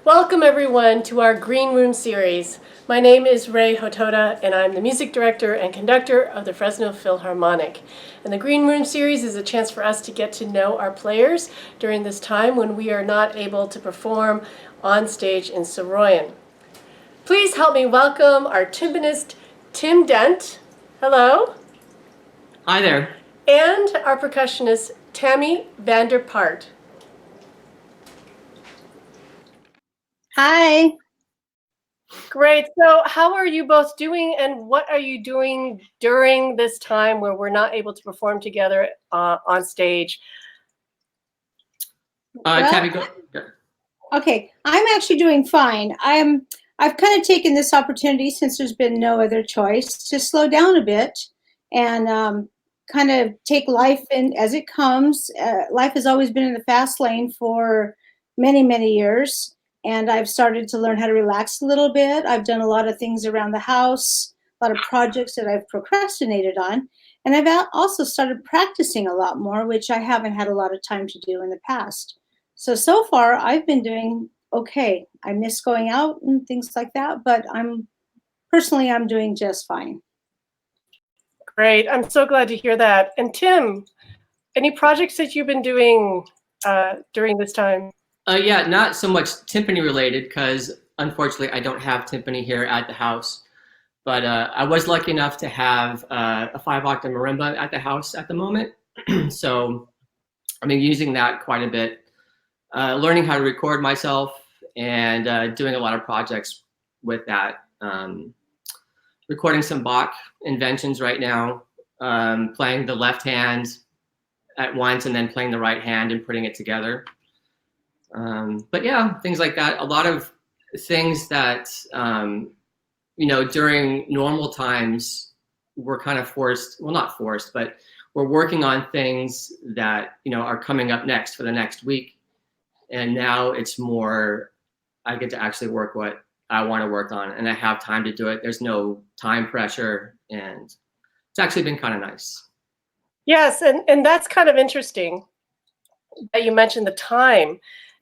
Welcome everyone to our Green Room series. My name is Rei Hotoda and I'm the music director and conductor of the Fresno Philharmonic. And the Green Room series is a chance for us to get to know our players during this time when we are not able to perform on stage in Soroyan. Please help me welcome our timpanist, Tim Dent. Hello. Hi there. And our percussionist, Tammy Paardt. Hi. Great. So how are you both doing and what are you doing during this time where we're not able to perform together on stage? Tammy, go. Okay, I'm actually doing fine. I've kind of taken this opportunity, since there's been no other choice, to slow down a bit and kind of take life in as it comes. Life has always been in the fast lane for many, many years. And I've started to learn how to relax a little bit. I've done a lot of things around the house, a lot of projects that I've procrastinated on. And I've also started practicing a lot more, which I haven't had a lot of time to do in the past. So far, I've been doing okay. I miss going out and things like that, but I'm doing just fine. Great. I'm so glad to hear that. And Tim, any projects that you've been doing during this time? Yeah, not so much timpani related because unfortunately I don't have timpani here at the house. But I was lucky enough to have a 5-octave marimba at the house at the moment. So I've been using that quite a bit, learning how to record myself and doing a lot of projects with that. Recording some Bach inventions right now, playing the left hand at once and then playing the right hand and putting it together. But yeah, things like that. A lot of things that, during normal times, we're kind of forced, well, not forced, but we're working on things that, are coming up next for the next week. And now it's more, I get to actually work what I want to work on and I have time to do it. There's no time pressure and it's actually been kind of nice. Yes, and that's kind of interesting that you mentioned the time.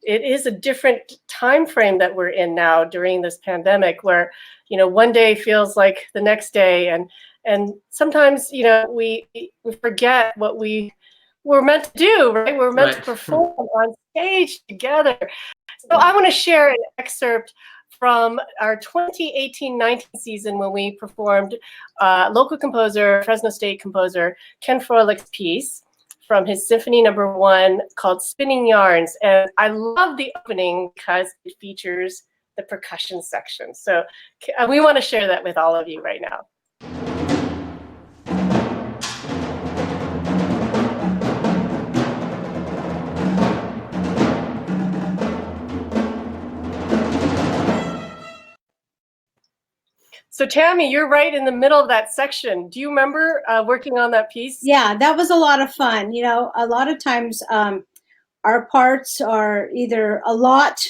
It is a different time frame that we're in now during this pandemic where, one day feels like the next day. And sometimes, we forget what we were meant to do, right? We're meant to perform on stage together. So I want to share an excerpt from our 2018-19 season when we performed local composer, Fresno State composer, Ken Froehlich's piece from his Symphony No. 1 called Spinning Yarns. And I love the opening because it features the percussion section. So we want to share that with all of you right now. So Tammy, you're right in the middle of that section. Do you remember working on that piece? Yeah, that was a lot of fun. A lot of times our parts are either a lot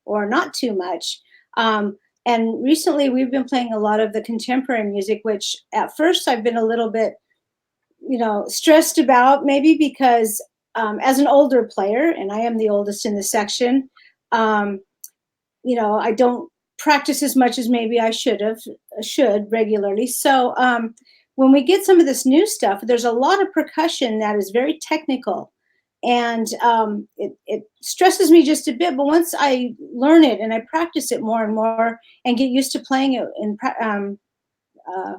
or not too much. And recently we've been playing a lot of the contemporary music, which at first I've been a little bit, stressed about, maybe because as an older player, and I am the oldest in the section, I don't practice as much as maybe I should regularly. So when we get some of this new stuff, there's a lot of percussion that is very technical, and it stresses me just a bit. But once I learn it and I practice it more and more and get used to playing it and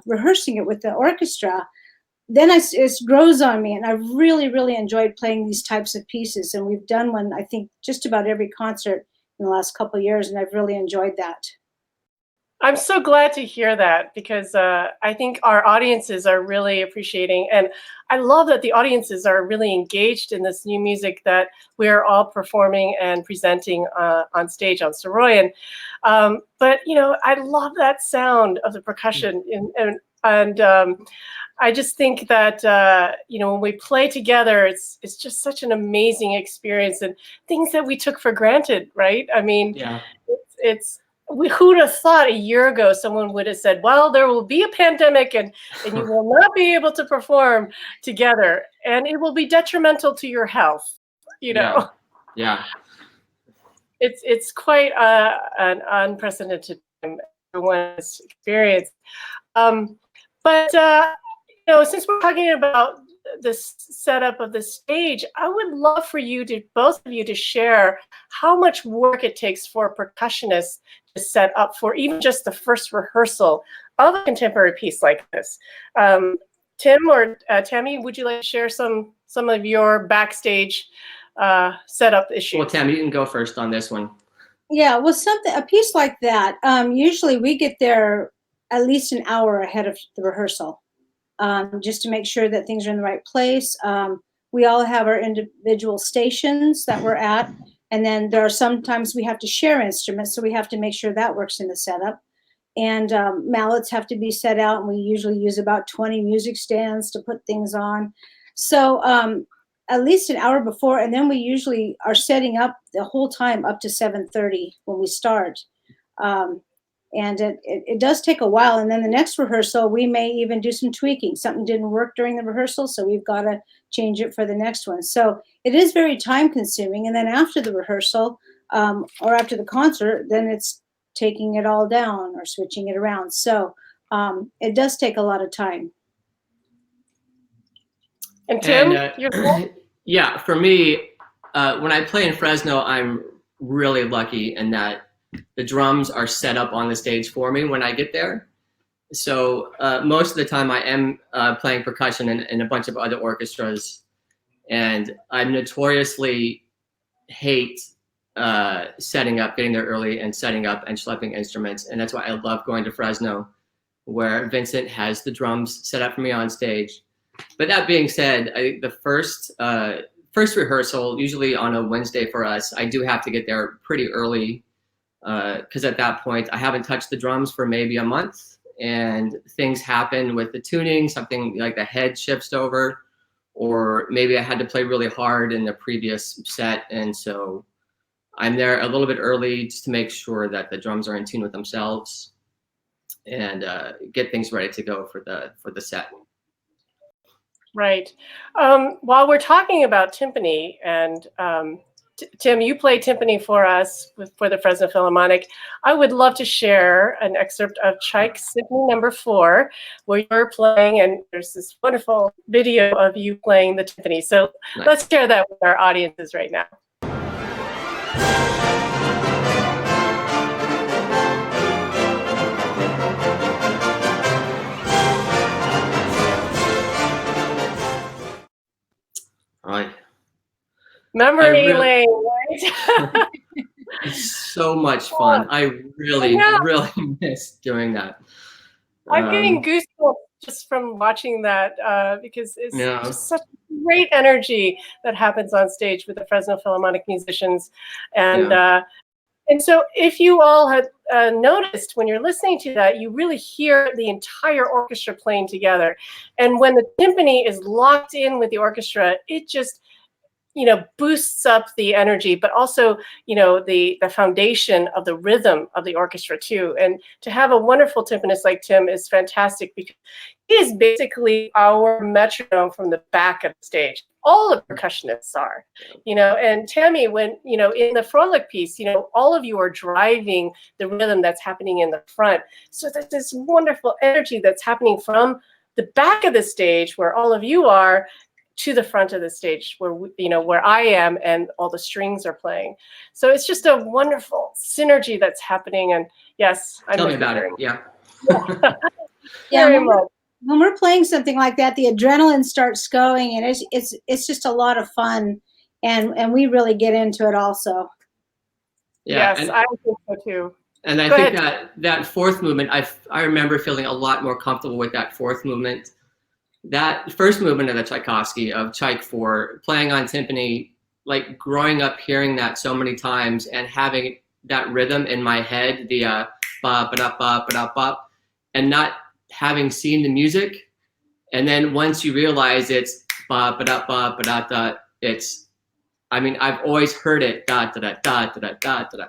rehearsing it with the orchestra, then it grows on me, and I've really, really enjoyed playing these types of pieces. And we've done one, I think, just about every concert in the last couple of years, and I've really enjoyed that. I'm so glad to hear that because I think our audiences are really appreciating, and I love that the audiences are really engaged in this new music that we are all performing and presenting on stage on Soroyan. But I love that sound of the percussion, and I just think that when we play together, it's just such an amazing experience, and things that we took for granted, right? I mean, yeah. Who'd have thought a year ago someone would have said, well, there will be a pandemic and you will not be able to perform together and it will be detrimental to your health, Yeah. it's quite an unprecedented time everyone's experience. But since we're talking about this setup of the stage, I would love for you to, both of you, to share how much work it takes for a percussionist to set up for even just the first rehearsal of a contemporary piece like this. Tim or Tammy, would you like to share some of your backstage setup issues? Well, Tammy, you can go first on this one. Yeah, well, a piece like that, usually we get there at least an hour ahead of the rehearsal, just to make sure that things are in the right place. We all have our individual stations that we're at, and then there are sometimes we have to share instruments, so we have to make sure that works in the setup. And mallets have to be set out, and we usually use about 20 music stands to put things on. So at least an hour before, and then we usually are setting up the whole time up to 7:30 when we start. And it does take a while. And then the next rehearsal, we may even do some tweaking. Something didn't work during the rehearsal, so we've got to change it for the next one. So it is very time consuming. And then after the rehearsal or after the concert, then it's taking it all down or switching it around. So it does take a lot of time. And Tim, yeah, for me, when I play in Fresno, I'm really lucky in that the drums are set up on the stage for me when I get there. So most of the time I am playing percussion in a bunch of other orchestras, and I notoriously hate setting up, getting there early and setting up and schlepping instruments. And that's why I love going to Fresno, where Vincent has the drums set up for me on stage. But that being said, the first rehearsal, usually on a Wednesday for us, I do have to get there pretty early because at that point I haven't touched the drums for maybe a month, and things happen with the tuning, something like the head shifts over, or maybe I had to play really hard in the previous set, and so I'm there a little bit early just to make sure that the drums are in tune with themselves and get things ready to go for the set. Right. While we're talking about timpani, and Tim, you play timpani for us for the Fresno Philharmonic, I would love to share an excerpt of Tchaik Symphony No. 4, where you're playing, and there's this wonderful video of you playing the timpani. So Nice. Let's share that with our audiences right now. Right. Memory lane, right? It's so much fun. I really miss doing that. I'm getting goosebumps just from watching that because it's just such great energy that happens on stage with the Fresno Philharmonic musicians. And so if you all had noticed when you're listening to that, you really hear the entire orchestra playing together. And when the timpani is locked in with the orchestra, it just, boosts up the energy, but also, the foundation of the rhythm of the orchestra too. And to have a wonderful timpanist like Tim is fantastic because he is basically our metronome from the back of the stage. All the percussionists are, and Tammy, when, in the Frolic piece, all of you are driving the rhythm that's happening in the front. So there's this wonderful energy that's happening from the back of the stage where all of you are to the front of the stage where, where I am and all the strings are playing. So it's just a wonderful synergy that's happening. And yes, tell me about it. Yeah. Yeah. When we're playing something like that, the adrenaline starts going, and it's just a lot of fun, and we really get into it also. Yeah, yes, I think so too. And I think that fourth movement, I remember feeling a lot more comfortable with that fourth movement. That first movement of the Tchaikovsky, of Tchaik 4, playing on timpani, like growing up hearing that so many times and having that rhythm in my head, the ba-ba-da-ba-ba-da-ba, and not having seen the music. And then once you realize it's ba-ba-da-ba-ba-da-da, it's, I've always heard it da-da-da-da-da-da-da-da.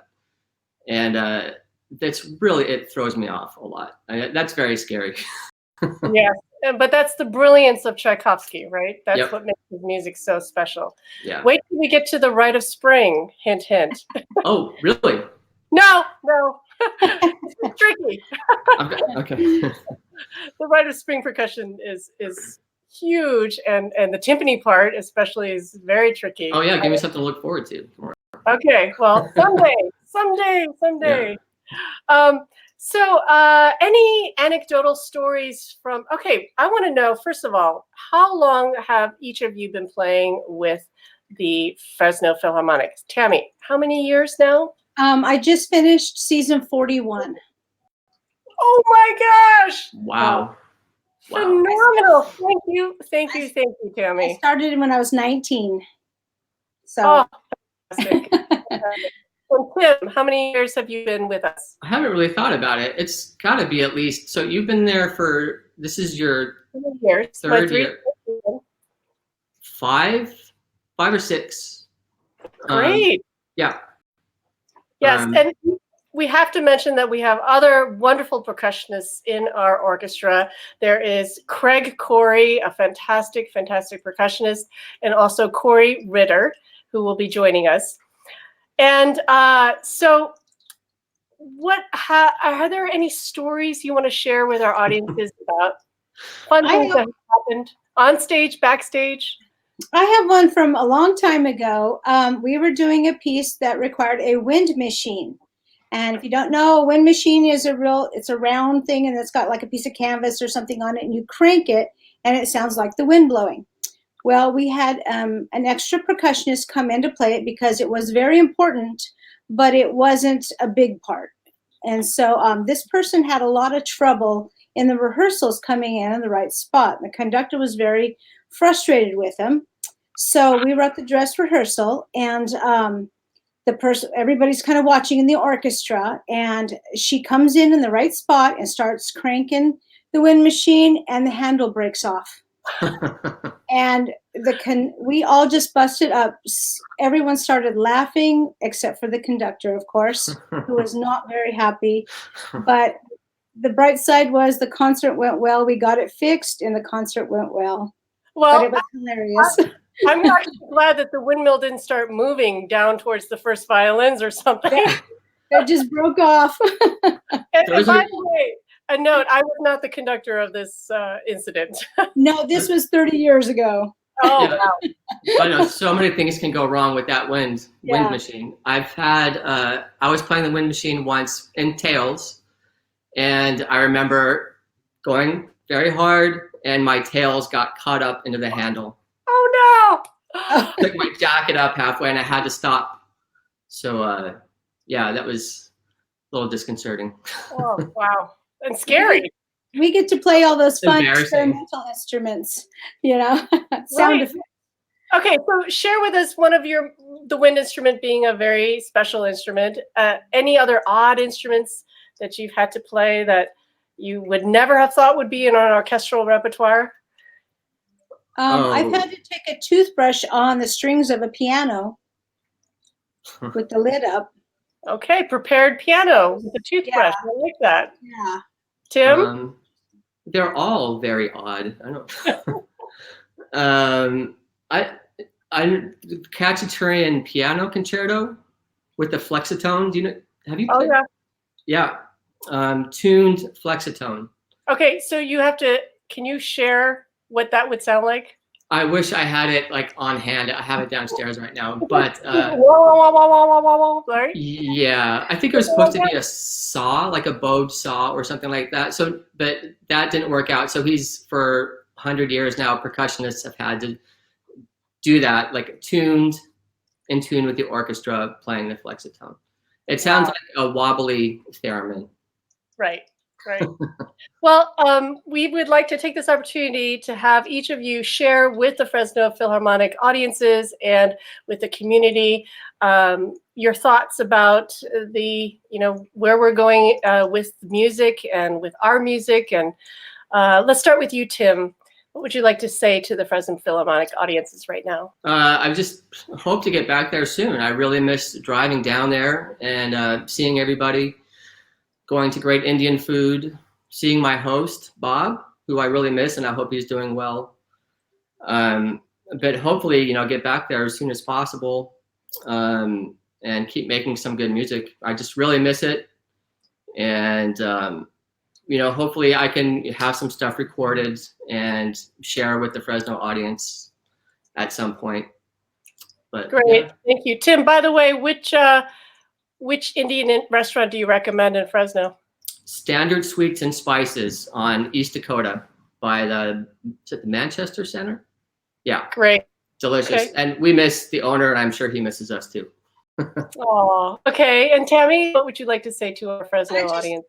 And that's really, it throws me off a lot. That's very scary. Yes, But that's the brilliance of Tchaikovsky, right? That's Yep. what makes his music so special. Yeah. Wait till we get to the Rite of Spring. Hint, hint. Oh, really? No, it's tricky. Okay. The Rite of Spring percussion is huge, and the timpani part especially is very tricky. Oh yeah, give me something to look forward to. Okay, well, someday. Yeah. So any anecdotal stories from, okay, I want to know, first of all, how long have each of you been playing with the Fresno Philharmonic? Tammy, how many years now? I just finished season 41. Oh my gosh. Wow. Phenomenal. Thank you, I Tammy. started when I was 19. So. Oh, fantastic. And Tim, how many years have you been with us? I haven't really thought about it. It's got to be at least, so you've been there for, this is your 3 years. third year. 5 or 6. Great. Yeah. Yes, and we have to mention that we have other wonderful percussionists in our orchestra. There is Craig Corey, a fantastic percussionist, and also Corey Ritter, who will be joining us. And so are there any stories you want to share with our audiences about fun things that have happened on stage, backstage? I have one from a long time ago. We were doing a piece that required a wind machine. And if you don't know, a wind machine is it's a round thing, and it's got like a piece of canvas or something on it, and you crank it and it sounds like the wind blowing. Well, we had an extra percussionist come in to play it because it was very important, but it wasn't a big part. And so this person had a lot of trouble in the rehearsals coming in the right spot. The conductor was very frustrated with him. So we wrote the dress rehearsal, and everybody's kind of watching in the orchestra, and she comes in the right spot and starts cranking the wind machine, and the handle breaks off. And we all just busted up. Everyone started laughing, except for the conductor, of course, who was not very happy. But the bright side was the concert went well. We got it fixed, and the concert went well. Well, but it was hilarious. I'm actually glad that the windmill didn't start moving down towards the first violins or something. It just broke off. And by the way, a note, I was not the conductor of this incident. No, this was 30 years ago. Oh, yeah. wow. I know so many things can go wrong with that wind machine. I've had, I was playing the wind machine once in tails, and I remember going very hard, and my tails got caught up into the handle. Oh, no. Took my jacket up halfway, and I had to stop. So, yeah, that was a little disconcerting. Oh, wow. And scary. We get to play all those fun experimental instruments, sound effects. Okay, so share with us one of the wind instrument being a very special instrument. Any other odd instruments that you've had to play that you would never have thought would be in an orchestral repertoire? I've had to take a toothbrush on the strings of a piano with the lid up. Okay, prepared piano with a toothbrush. Yeah. I like that. Yeah. Tim? They're all very odd. I Cacciatorian piano concerto with the flexitone. Do you know? Have you played? Oh yeah. Yeah. Tuned flexitone. Okay, so can you share what that would sound like? I wish I had it like on hand. I have it downstairs right now, but yeah, I think it was supposed to be a saw, like a bowed saw or something like that. So, but that didn't work out. So for 100 years now, percussionists have had to do that, like in tune with the orchestra playing the flexitone. It sounds like a wobbly theremin. Right. Well, we would like to take this opportunity to have each of you share with the Fresno Philharmonic audiences and with the community your thoughts about where we're going with music and with our music. And let's start with you, Tim. What would you like to say to the Fresno Philharmonic audiences right now? I just hope to get back there soon. I really miss driving down there and seeing everybody, going to great Indian food, seeing my host, Bob, who I really miss, and I hope he's doing well. But hopefully, you know, get back there as soon as possible, and keep making some good music. I just really miss it. And, you know, hopefully I can have some stuff recorded and share with the Fresno audience at some point. But Great, yeah. thank you, Tim. By the way, which Indian restaurant do you recommend in Fresno? Standard Sweets and Spices on East Dakota by the Manchester Center. Yeah, Great. delicious. Okay. And we miss the owner, and I'm sure he misses us too. Oh, okay. And Tammy, what would you like to say to our Fresno audience?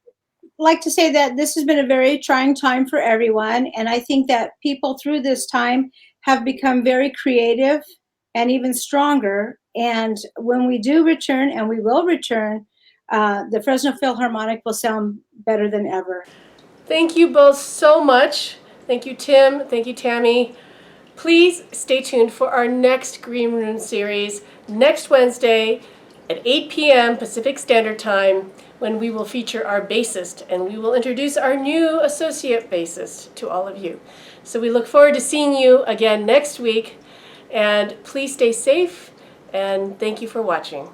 Like to say that this has been a very trying time for everyone, and I think that people through this time have become very creative and even stronger. And when we do return, and we will return, the Fresno Philharmonic will sound better than ever. Thank you both so much. Thank you, Tim. Thank you, Tammy. Please stay tuned for our next Green Room series next Wednesday at 8 p.m. Pacific Standard Time, when we will feature our bassist and we will introduce our new associate bassist to all of you. So we look forward to seeing you again next week, and please stay safe, and thank you for watching.